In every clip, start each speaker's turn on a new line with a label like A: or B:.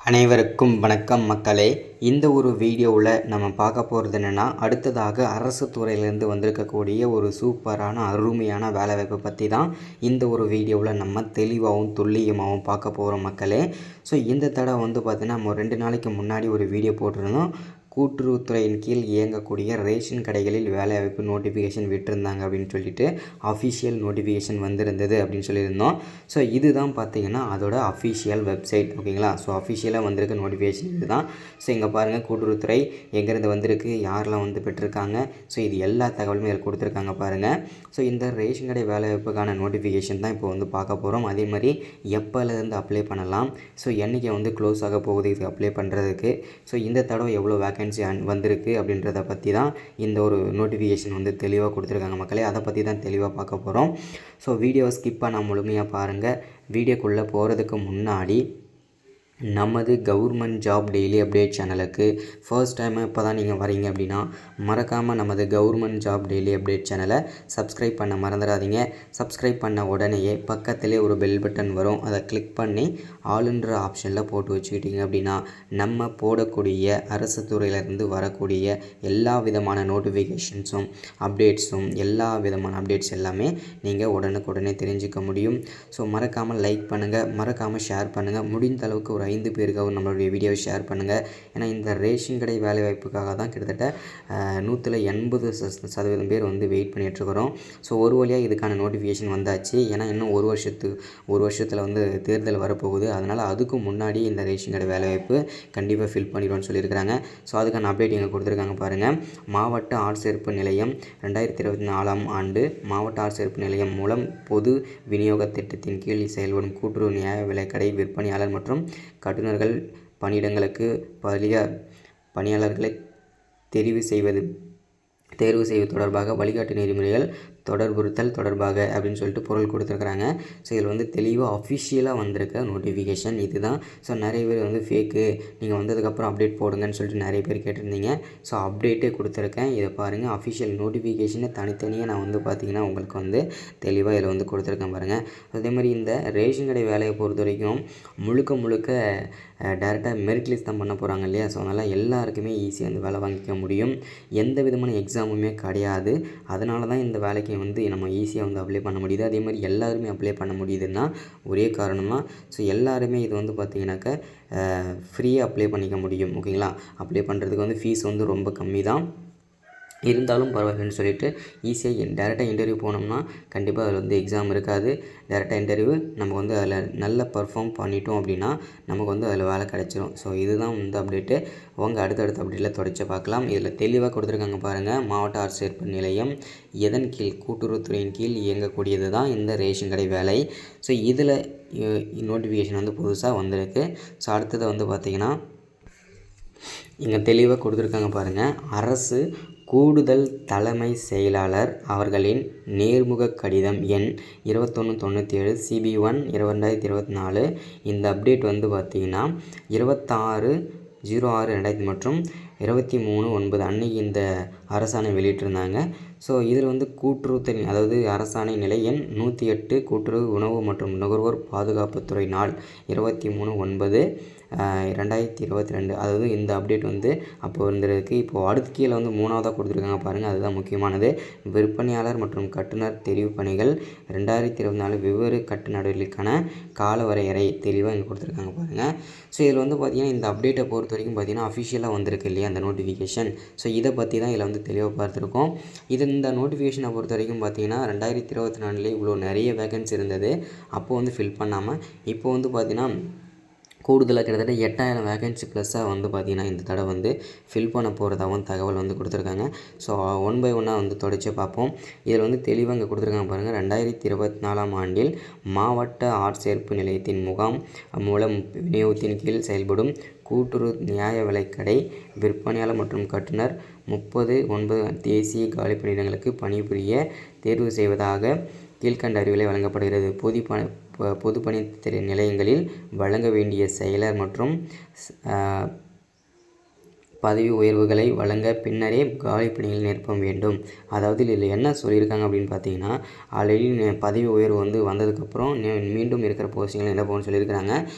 A: அனைவருக்கும் வணக்கம் மக்களே. இந்த ஒரு வீடியோவில் நம்ம பார்க்க போகிறது என்னென்னா, அடுத்ததாக அரசு துறையிலேருந்து வந்திருக்கக்கூடிய ஒரு சூப்பரான அருமையான வேலைவாய்ப்பை பற்றி தான் இந்த ஒரு வீடியோவில் நம்ம தெளிவாகவும் துல்லியமாகவும் பார்க்க போகிறோம் மக்களே. ஸோ இந்த தடவை பார்த்திங்கன்னா நம்ம 2 நாளைக்கு முன்னாடி ஒரு வீடியோ போட்டிருந்தோம். கூட்டுறவுத்துறையின் கீழ் இயங்கக்கூடிய ரேஷன் கடைகளில் வேலைவாய்ப்பு நோட்டிஃபிகேஷன் விட்டிருந்தாங்க அப்படின்னு சொல்லிட்டு அஃபிஷியல் நோட்டிஃபிகேஷன் வந்திருந்தது அப்படின்னு சொல்லியிருந்தோம். ஸோ இதுதான் பார்த்திங்கன்னா அதோட அஃபிஷியல் வெப்சைட், ஓகேங்களா. ஸோ அஃபிஷியலாக வந்திருக்க நோட்டிஃபிகேஷன் இது தான். ஸோ இங்கே பாருங்கள், கூட்டுறவுத்துறை எங்கேருந்து வந்திருக்கு, யாரெல்லாம் பெற்றிருக்காங்க, ஸோ இது எல்லா தகவலுமே இதில் கொடுத்துருக்காங்க பாருங்கள். ஸோ இந்த ரேஷன் கடை வேலைவாய்ப்புக்கான நோட்டிஃபிகேஷன் தான் இப்போ பார்க்க போகிறோம். அதே மாதிரி எப்போலேருந்து அப்ளை பண்ணலாம், ஸோ என்றைக்கு க்ளோஸ் ஆக போகுது இது அப்ளை பண்ணுறதுக்கு, ஸோ இந்த தடவை எவ்வளோ வேக்கன்சி வந்திருக்கு அப்படின்றத பற்றி தான் இந்த ஒரு நோட்டிஃபிகேஷன் தெளிவாக கொடுத்துருக்காங்க மக்களே. அதை பற்றி தான் தெளிவாக பார்க்க போகிறோம். ஸோ வீடியோவை ஸ்கிப் பண்ண முழுமையாக பாருங்கள். வீடியோக்குள்ளே போகிறதுக்கு முன்னாடி நமது கவர்மெண்ட் ஜாப் டெய்லி அப்டேட் சேனலுக்கு ஃபர்ஸ்ட் டைம் இப்போ தான் நீங்கள் வரீங்க அப்படின்னா மறக்காமல் நமது கவர்மெண்ட் ஜாப் டெய்லி அப்டேட் சேனலை சப்ஸ்கிரைப் பண்ண மறந்துடாதீங்க. சப்ஸ்கிரைப் பண்ண உடனேயே பக்கத்திலே ஒரு பெல் பட்டன் வரும், அதை கிளிக் பண்ணி ஆளுன்ற ஆப்ஷனில் போட்டு வச்சுக்கிட்டீங்க அப்படின்னா நம்ம போடக்கூடிய அரசு துறையிலேருந்து வரக்கூடிய எல்லா விதமான நோட்டிஃபிகேஷன்ஸும் அப்டேட்ஸும் எல்லா விதமான அப்டேட்ஸ் எல்லாமே நீங்கள் உடனுக்குடனே தெரிஞ்சுக்க முடியும். ஸோ மறக்காமல் லைக் பண்ணுங்கள், மறக்காமல் ஷேர் பண்ணுங்கள். முடிந்த அளவுக்கு ஒரு 5 பேருக்காகவும் நம்மளுடைய வீடியோவை ஷேர் பண்ணுங்கள். ஏன்னா இந்த ரேஷன் கடை வேலைவாய்ப்புக்காக தான் கிட்டத்தட்ட 180% பேர் வெயிட் பண்ணிகிட்ருக்குறோம். ஸோ ஒரு வழியாக இதுக்கான நோட்டிஃபிகேஷன் வந்தாச்சு. ஏன்னா இன்னும் ஒரு வருஷத்தில் தேர்தல் வரப்போகுது. அதனால் அதுக்கு முன்னாடி இந்த ரேஷன் கடை வேலைவாய்ப்பு கண்டிப்பாக ஃபில் பண்ணிடுவோன்னு சொல்லியிருக்கிறாங்க. ஸோ அதுக்கான அப்டேட் இங்கே கொடுத்துருக்காங்க பாருங்கள். மாவட்ட ஆட்சேர்ப்பு நிலையம் 2024ஆம் ஆண்டு மாவட்ட ஆட்சேர்ப்பு நிலையம் மூலம் பொது விநியோக திட்டத்தின் கீழ் செயல்படும் கூட்டுறவு நியாய விலைக்கடை விற்பனையாளர் மற்றும் கட்டுநர்கள் பணியிடங்களுக்கு பணியாளர்களை தேர்வு செய்வது தொடர்பாக வழிகாட்டு நெறிமுறைகள் தொடர்புறுத்தல் தொடர்பாக அப்படின்னு சொல்லிட்டு பொருள் கொடுத்துருக்குறாங்க. ஸோ இதில் தெளிவாக அஃபிஷியலாக வந்திருக்க நோட்டிஃபிகேஷன் இது தான். ஸோ நிறைய பேர் ஃபேக்கு, நீங்கள் வந்ததுக்கப்புறம் அப்டேட் போடுங்கன்னு சொல்லிட்டு நிறைய பேர் கேட்டிருந்தீங்க. ஸோ அப்டேட்டே கொடுத்துருக்கேன். இதை பாருங்கள், அஃபிஷியல் நோட்டிஃபிகேஷனை தனித்தனியாக நான் பார்த்திங்கன்னா உங்களுக்கு தெளிவாக இதில் கொடுத்துருக்கேன் பாருங்கள். அதே மாதிரி இந்த ரேஷன் கடை வேலையை பொறுத்த வரைக்கும் முழுக்க டேரெக்டாக மெரிட் லிஸ்ட் தான் பண்ண போகிறாங்க இல்லையா. ஸோ அதனால் எல்லாருக்குமே ஈஸியாக வேலை வாங்கிக்க முடியும். எந்த விதமான எக்ஸாமுமே கிடையாது. அதனால தான் இந்த வேலைக்கு நம்ம ஈஸியாக அப்ளை பண்ண முடியுது. அதே மாதிரி எல்லாருமே அப்ளை பண்ண முடியுதுன்னா ஒரே காரணமாக, ஸோ எல்லாருமே இது பார்த்திங்கனாக்கா ஃப்ரீயாக அப்ளை பண்ணிக்க முடியும், ஓகேங்களா. அப்ளை பண்ணுறதுக்கு ஃபீஸ் ரொம்ப கம்மி தான், இருந்தாலும் பரவாயில்லன்னு சொல்லிட்டு ஈஸியாக டேரெக்டாக இன்டர்வியூ போனோம்னா கண்டிப்பாக அதில் எக்ஸாம் இருக்காது. டேரெக்டாக இன்டர்வியூ நம்ம அதில் நல்ல பர்ஃபார்ம் பண்ணிட்டோம் அப்படின்னா நமக்கு அதில் வேலை கிடச்சிரும். ஸோ இதுதான் அப்டேட்டு. அடுத்தடுத்த அப்டேட்டில் தொடர்ச்சி பார்க்கலாம். இதில் தெளிவாக கொடுத்துருக்காங்க பாருங்கள். மாவட்ட ஆட்சேர்ப்பு நிலையம் எதன் கீழ், கூட்டுறவுத்துறையின் கீழ் இயங்கக்கூடியது தான் இந்த ரேஷன் கடை வேலை. ஸோ இதில் நோட்டிஃபிகேஷன் புதுசாக வந்திருக்கு. ஸோ அடுத்தது பார்த்திங்கன்னா இங்கே தெளிவாக கொடுத்துருக்காங்க பாருங்கள். அரசு கூடுதல் தலைமை செயலாளர் அவர்களின் நேர்முக கடிதம் எண் 2197 CB1 2024. இந்த அப்டேட் பார்த்திங்கன்னா 26/06/2000 மற்றும் 23/9 அன்னைக்கு இந்த அரசாணை வெளியிட்டிருந்தாங்க. ஸோ இதில் கூட்டுறவுத்துறை, அதாவது அரசாணை நிலை எண் 108 கூட்டுறவு உணவு மற்றும் நுகர்வோர் பாதுகாப்புத்துறை நாள் 23/9/2022. அதாவது இந்த அப்டேட் அப்போ இருந்திருக்கு. இப்போது அடுத்து கீழே 3ஆவதாக கொடுத்துருக்காங்க பாருங்கள். அதுதான் முக்கியமானது. விற்பனையாளர் மற்றும் கட்டுனர் தெரிவு பணிகள் 2024 வெவ்வேறு கட்டு நடவடிக்கைக்கான கால வரையறை தெளிவாக இங்கே கொடுத்துருக்காங்க பாருங்கள். ஸோ இதில் பார்த்திங்கன்னா இந்த அப்டேட்டை பொறுத்த வரைக்கும் பார்த்திங்கன்னா அஃபிஷியலாக வந்திருக்கு இல்லையா அந்த நோட்டிஃபிகேஷன். ஸோ இதை பற்றி தான் இதில் தெளிவாக பார்த்துருக்கோம். இந்த நோட்டிஃபிகேஷனை பொறுத்த வரைக்கும் பார்த்திங்கன்னா 2024 இவ்வளோ நிறைய வேகன்சி இருந்தது. அப்போது ஃபில் பண்ணாமல் இப்போ பார்த்திங்கன்னா கூடுதலாக கிட்டத்தட்ட 8000 வேகன்சி ப்ளஸ்ஸாக பார்த்திங்கன்னா இந்த தடவை ஃபில் பண்ண போகிறதாகவும் தகவல் கொடுத்துருக்காங்க. ஸோ ஒன் பை ஒன்னாக தொடர்ச்சி பார்ப்போம். இதில் தெளிவாக இங்கே கொடுத்துருக்காங்க பாருங்கள். 2024ஆம் ஆண்டில் மாவட்ட ஆட்சேர்ப்பு நிலையத்தின் முகாம் மூலம் விநியோகத்தின் கீழ் செயல்படும் கூட்டுறவு நியாய விலைக்கடை விற்பனையாளர் மற்றும் கட்டுனர் 30/9 தேசிய காலி பணியிடங்களுக்கு பணிபுரிய தேர்வு செய்வதாக கீழ்கண்ட அறிவிலை வழங்கப்படுகிறது. பொதுப்பணி நிலையங்களில் வழங்க வேண்டிய செயலர் மற்றும் பதவி உயர்வுகளை வழங்க பின்னரே காலி பணியில் நிரப்ப வேண்டும். அதாவது இதில் என்ன சொல்லியிருக்காங்க அப்படின்னு பார்த்தீங்கன்னா, ஆல்ரெடி பதவி உயர்வு வந்து வந்ததுக்கப்புறம் மீண்டும் இருக்கிற போஸ்டிங்களை நிரப்பணும்னு சொல்லியிருக்கிறாங்க.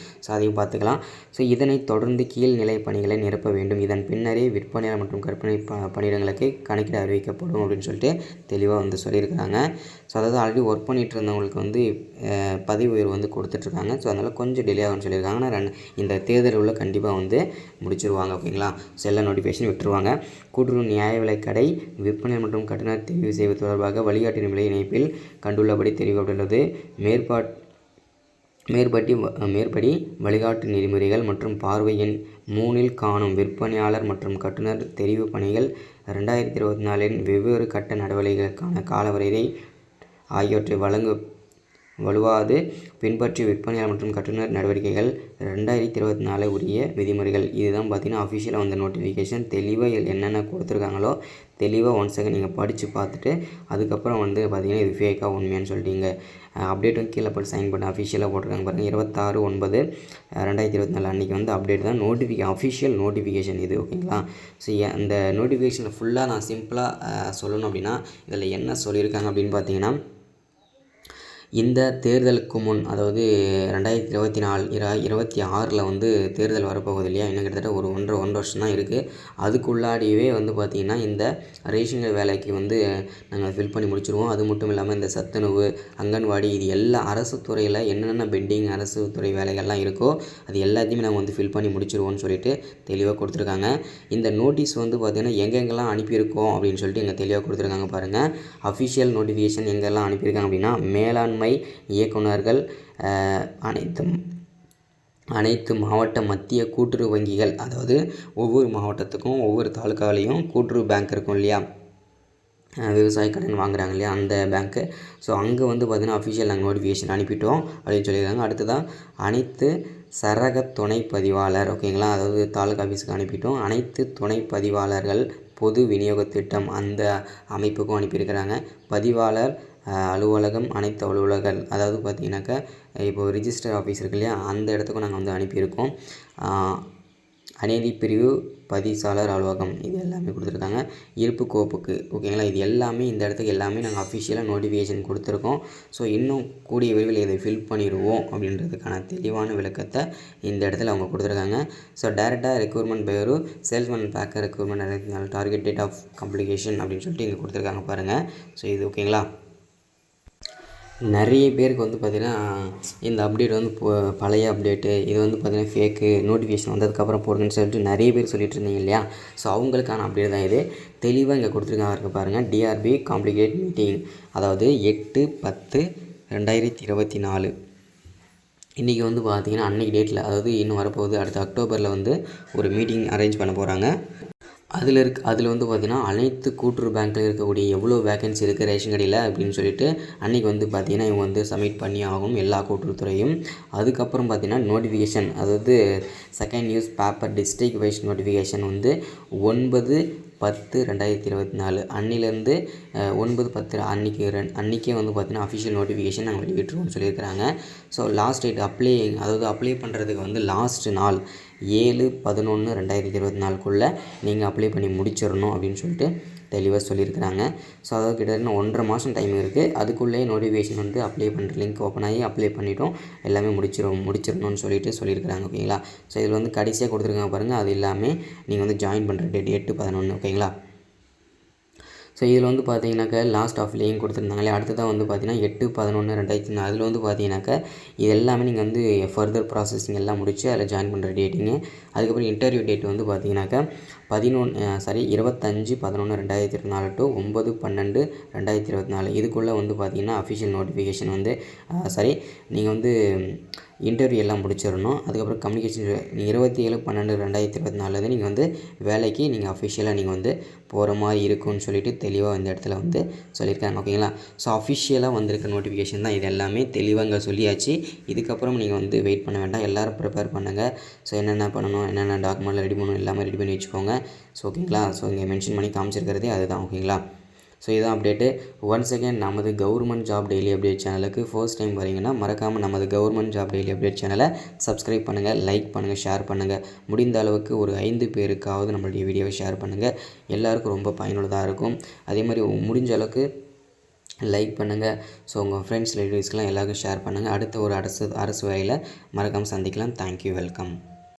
A: ஸோ அதையும் பார்த்துக்கலாம். ஸோ இதனைத் தொடர்ந்து கீழ்நிலை பணிகளை நிரப்ப வேண்டும். இதன் பின்னரே விற்பனையாளர் மற்றும் கற்பனை பணியிடங்களுக்கு கணக்கீடு அறிவிக்கப்படும் அப்படின்னு சொல்லிட்டு தெளிவாக வந்து சொல்லியிருக்கிறாங்க. ஸோ அதாவது ஆல்ரெடி ஒர்க் பண்ணிகிட்டு இருந்தவங்களுக்கு வந்து பதவி உயர்வு வந்து கொடுத்துட்ருக்காங்க. ஸோ அதனால் கொஞ்சம் டிலே ஆகும்னு சொல்லியிருக்காங்க. ஆனால் இந்த தேர்தல் உள்ள கண்டிப்பாக வந்து முடிச்சிருவாங்க. ஓகேங்களா. ஸோ எல்லா நோட்டிஃபிகேஷன் விட்டுருவாங்க. கூட்டுறவு நியாய விலைக்கடை விற்பனை மற்றும் கட்டண தெரிவு செய்வது தொடர்பாக வழிகாட்டு நிலை இணைப்பில் கண்டுள்ளபடி தெரிவிக்கப்பட்டுள்ளது. மேற்படி வழிகாட்டு நெறிமுறைகள் மற்றும் பார்வை எண் 3 காணும் விற்பனையாளர் மற்றும் கட்டுனர் தெரிவு பணிகள் 2024 வெவ்வேறு கட்ட நடவடிக்கைகளுக்கான காலவரையை ஆகியவற்றை வலுவாது பின்பற்றி விற்பனையாளர் மற்றும் கட்டுனர் நடவடிக்கைகள் 2024 உரிய விதிமுறைகள். இதுதான் பார்த்தீங்கன்னா அஃபிஷியலாக வந்த நோட்டிஃபிகேஷன். தெளிவாக என்னென்ன கொடுத்துருக்காங்களோ தெளிவாக ஒன் செகண்ட் நீங்கள் படித்து பார்த்துட்டு அதுக்கப்புறம் வந்து பார்த்தீங்கன்னா இது ஃபேக்காக உண்மையான்னு சொல்லிட்டீங்க. அப்டேட் வந்து கீழே போட்டு சைன் பண்ண அஃபிஷியலாக போட்டிருக்காங்க பாருங்கள். 26/9/2024 அன்றைக்கி வந்து அப்டேட் தான் அஃபிஷியல் நோட்டிஃபிகேஷன் இது. ஓகேங்களா. ஸோ அந்த நோட்டிஃபிகேஷனில் ஃபுல்லாக நான் சிம்பிளாக சொல்லணும் அப்படின்னா இதில் என்ன சொல்லியிருக்காங்க அப்படின்னு பார்த்தீங்கன்னா, இந்த தேர்தலுக்கு முன் அதாவது 2026 வந்து தேர்தல் வரப்போகுது இல்லையா, இன்னும் கிட்டத்தட்ட ஒரு ஒன்றரை வருஷம் தான் இருக்குது. அதுக்குள்ளாடியே வந்து பார்த்திங்கன்னா இந்த ரேஷன் வேலைக்கு வந்து நாங்கள் ஃபில் பண்ணி முடிச்சிடுவோம். அது மட்டும் இல்லாமல் இந்த சத்துணவு, அங்கன்வாடி இது எல்லா அரசு துறையில் என்னென்ன பெண்டிங் அரசு துறை வேலைகள்லாம் இருக்கோ அது எல்லாத்தையுமே நாங்கள் வந்து ஃபில் பண்ணி முடிச்சிடுவோம்னு சொல்லிட்டு தெளிவாக கொடுத்துருக்காங்க. இந்த நோட்டீஸ் வந்து பார்த்திங்கன்னா எங்கெங்கெல்லாம் அனுப்பியிருக்கோம் அப்படின்னு சொல்லிட்டு இங்கே தெளிவாக கொடுத்துருக்காங்க பாருங்கள். அஃபிஷியல் நோட்டிஃபிகேஷன் எங்கெல்லாம் அனுப்பியிருக்காங்க அப்படின்னா, மேலாண்மை இயக்குநர்கள் அனைத்து மாவட்ட மத்திய கூட்டுறவு வங்கிகள், அதாவது ஒவ்வொரு மாவட்டத்துக்கும் ஒவ்வொரு தாலுக்காலையும் கூட்டுறவு பேங்க் இருக்கும் இல்லையா, விவசாய கடன் வாங்குறாங்க இல்லையா அந்த பேங்க்கு. ஸோ அங்கே வந்து பார்த்திங்கன்னா அஃபிஷியல் நாங்கள் நோட்டிஃபிகேஷன் அனுப்பிட்டோம் அப்படின்னு சொல்லியிருக்காங்க. அடுத்ததான் அனைத்து சரக துணை பதிவாளர். ஓகேங்களா. அதாவது தாலுக்கா ஆஃபீஸுக்கு அனுப்பிட்டோம். அனைத்து துணை பதிவாளர்கள் பொது விநியோக திட்டம் அந்த அமைப்புக்கும் அனுப்பியிருக்கிறாங்க. பதிவாளர் அலுவலகம் அனைத்து அலுவலர்கள், அதாவது பார்த்திங்கனாக்கா இப்போது ரிஜிஸ்டர் ஆஃபீஸ் இருக்கு இல்லையா அந்த இடத்துக்கும் நாங்கள் வந்து அனுப்பியிருக்கோம். அநீதி பிரிவு பதிசாளர் அலுவலகம் இது எல்லாமே கொடுத்துருக்காங்க. இருப்பு கோப்புக்கு. ஓகேங்களா. இது எல்லாமே இந்த இடத்துக்கு எல்லாமே நாங்கள் அஃபிஷியலாக நோட்டிஃபிகேஷன் கொடுத்துருக்கோம். ஸோ இன்னும் கூடிய விரைவில் இதை ஃபில் பண்ணிடுவோம் அப்படின்றதுக்கான தெளிவான விளக்கத்தை இந்த இடத்துல அவங்க கொடுத்துருக்காங்க. ஸோ டேரெக்டாக ரெக்ரூட்மெண்ட் பேரு salesman packer recruitment target date of complication அப்படின்னு சொல்லிட்டு இங்கே கொடுத்துருக்காங்க பாருங்கள். ஸோ இது ஓகேங்களா. நிறைய பேருக்கு வந்து பார்த்திங்கன்னா இந்த அப்டேட் வந்து பழைய அப்டேட்டு, இது வந்து பார்த்திங்கன்னா ஃபேக்கு, நோட்டிஃபிகேஷன் வந்ததுக்கப்புறம் போடுங்கன்னு சொல்லிட்டு நிறைய பேர் சொல்லிட்டு இருந்தீங்க இல்லையா. ஸோ அவங்களுக்கான அப்டேட் தான் இது. தெளிவாக இங்கே கொடுத்துருக்காங்க பாருங்கள். டிஆர்பி காம்ப்ளிகேட் மீட்டிங், அதாவது 8/10/2024 இன்றைக்கி வந்து பார்த்திங்கன்னா அன்றைக்கி டேட்டில், அதாவது இன்னும் வரப்போகுது அடுத்த அக்டோபரில் வந்து ஒரு மீட்டிங் அரேஞ்ச் பண்ண போகிறாங்க. அதில் வந்து பார்த்திங்கன்னா அனைத்து கூட்டுறவு பேங்க்கில் இருக்கக்கூடிய எவ்வளோ வேக்கன்சி இருக்குது ரேஷன் கடையில் அப்படின்னு சொல்லிட்டு அன்றைக்கி வந்து பார்த்திங்கன்னா இவங்க வந்து சப்மிட் பண்ணி ஆகணும் எல்லா கூட்டுறவுத்துறையும். அதுக்கப்புறம் பார்த்திங்கன்னா நோட்டிஃபிகேஷன், அதாவது second newspaper district wise notification வந்து 9/10/2024 அன்னிலேருந்து 9/10 அன்றைக்கே வந்து பார்த்திங்கன்னா அஃபிஷியல் நோட்டிஃபிகேஷன் நாங்கள் வெளியிட்டுருவோம்னு சொல்லியிருக்கிறாங்க. ஸோ லாஸ்ட் டேட் அப்ளை பண்ணுறதுக்கு வந்து லாஸ்ட் நாள் 7/11/2024 நீங்கள் அப்ளை பண்ணி முடிச்சிடணும் அப்படின்னு சொல்லிட்டு தெளிவாக சொல்லியிருக்கிறாங்க. ஸோ அதாவது கிட்டத்தட்ட 1.5 மாதம் டைம் இருக்குது. அதுக்குள்ளேயே நோட்டிஃபிகேஷன் வந்து அப்ளை பண்ணுற லிங்க் ஓப்பன் ஆகி அப்ளை பண்ணிட்டோம் எல்லாமே முடிச்சிடணும்னு சொல்லியிருக்கிறாங்க. ஓகேங்களா. ஸோ இதில் வந்து கடைசியாக கொடுத்துருக்காங்க பாருங்கள். அது எல்லாமே நீங்கள் வந்து ஜாயின் பண்ணுற டேட் 8/11. ஓகேங்களா. ஸோ இதில் வந்து பார்த்தீங்கன்னாக்கா லாஸ்ட் ஆஃப் லேயும் கொடுத்துருந்தாங்களே. அடுத்ததாக வந்து பார்த்தீங்கன்னா 8/11/2024 அதில் வந்து பார்த்தீங்கன்னாக்கா இது எல்லாமே நீங்கள் வந்து ஃபர்தர் ப்ராசஸிங் எல்லாம் முடிச்சு அதில் ஜாயின் பண்ணுற டேட்டிங்கு. அதுக்கப்புறம் இன்டர்வியூ டேட் வந்து பார்த்தீங்கன்னாக்கா 25/11/2024 டு 9/12/2024 இதுக்குள்ளே வந்து பார்த்தீங்கன்னா அஃபிஷியல் நோட்டிஃபிகேஷன் வந்து நீங்கள் வந்து இன்டர்வியூ எல்லாம் முடிச்சிடணும். அதுக்கப்புறம் கம்யூனிகேஷன் 27/12/2024 நீங்கள் வந்து வேலைக்கு நீங்கள் அஃபிஷியலாக நீங்கள் வந்து போகிற மாதிரி இருக்கும்னு சொல்லிட்டு தெளிவாக இந்த இடத்துல வந்து சொல்லியிருக்காங்க. ஓகேங்களா. ஸோ அஃபிஷியலாக வந்திருக்க நோட்டிஃபிகேஷன் தான் இது எல்லாமே தெளிவாக இங்கே சொல்லியாச்சு. இதுக்கப்புறம் நீங்கள் வந்து வெயிட் பண்ண வேண்டாம், எல்லோரும் ப்ரிப்பேர் பண்ணுங்கள். ஸோ என்னென்ன பண்ணணும், என்னென்ன டாக்குமெண்ட்டில் ரெடி பண்ணணும் எல்லாமே ரெடி பண்ணி வச்சுக்கோங்க. ஸோ ஓகேங்களா. ஸோ இங்கே மென்ஷன் பண்ணி காமிச்சிருக்கிறதே அதுதான். ஓகேங்களா. ஸோ இதான் அப்டேட்டு. ஒன்ஸ் அகேன் நமது கவர்மெண்ட் ஜாப் டெய்லி அப்டேட் சேனலுக்கு ஃபர்ஸ்ட் டைம் வரீங்கன்னா மறக்காமல் நமது கவர்மெண்ட் ஜாப் டெய்லி அப்டேட் சேனலை சப்ஸ்கிரைப் பண்ணுங்கள், லைக் பண்ணுங்கள், ஷேர் பண்ணுங்கள். முடிந்த அளவுக்கு ஒரு 5 பேருக்காவது நம்மளுடைய வீடியோவை ஷேர் பண்ணுங்கள். எல்லாருக்கும் ரொம்ப பயனுள்ளதாக இருக்கும். அதே மாதிரி முடிஞ்ச அளவுக்கு லைக் பண்ணுங்கள். ஸோ உங்கள் ஃப்ரெண்ட்ஸ் ரிலேட்டிவ்ஸ்க்கெலாம் எல்லாருக்கும் ஷேர் பண்ணுங்கள். அடுத்த ஒரு அரசு வேலையில் மறக்காமல் சந்திக்கலாம். Thank you, welcome.